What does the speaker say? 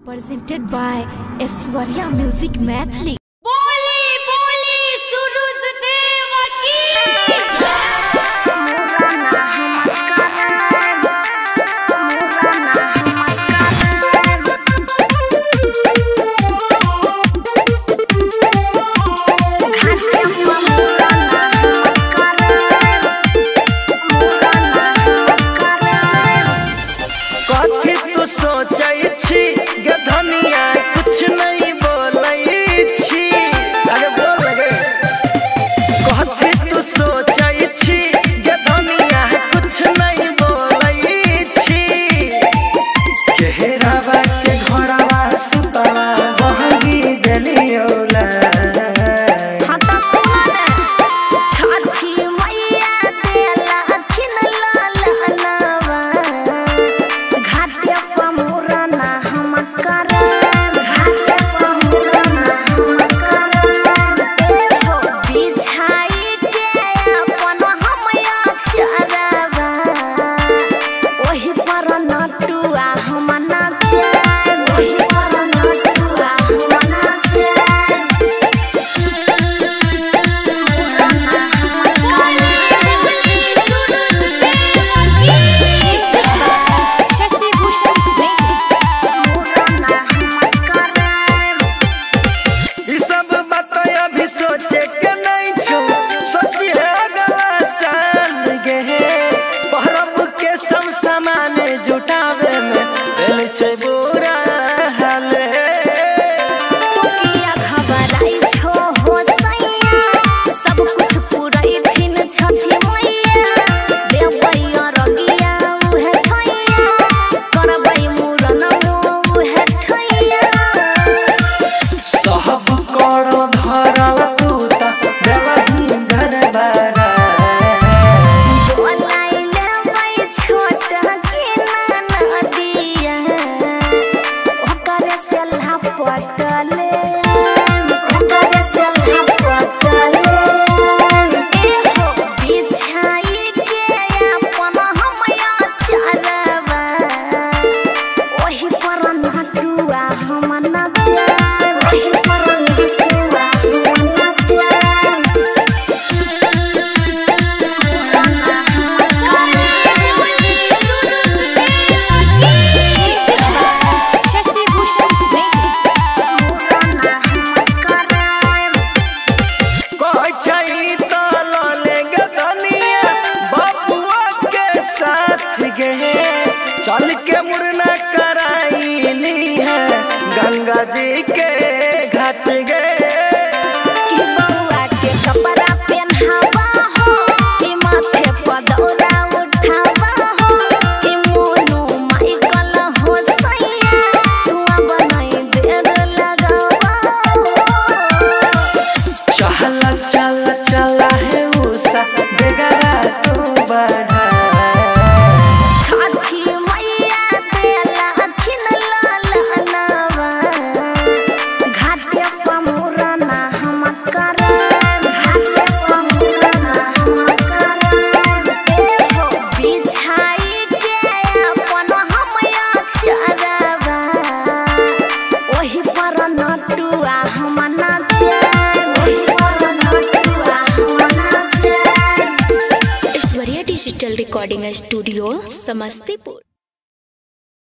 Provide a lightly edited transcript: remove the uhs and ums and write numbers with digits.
Presented by Aishwarya Music Mathli. बोली बोली सूरज देव की कथी तू सोचै छी गे धनिया कुछ नहीं बोलै छी अरे बोल गे कथी तू सोचै छी गे धनिया कुछ नहीं बोलै छी केहरावा के घरवा सुतवा बहगी देलियोला चल के मुड़ना कराईली है गंगा जी के घाट गए कि बउआ के कपड़ा पहनावा हो कि माथे पर दौरा उठावा हो कि मोनू माइकल हो सैया तुआ बनाई देर लगावा चला चला चला है उषा बेगरा तू बढ़ा Aishwarya Digital Recording Studio, Samastipur.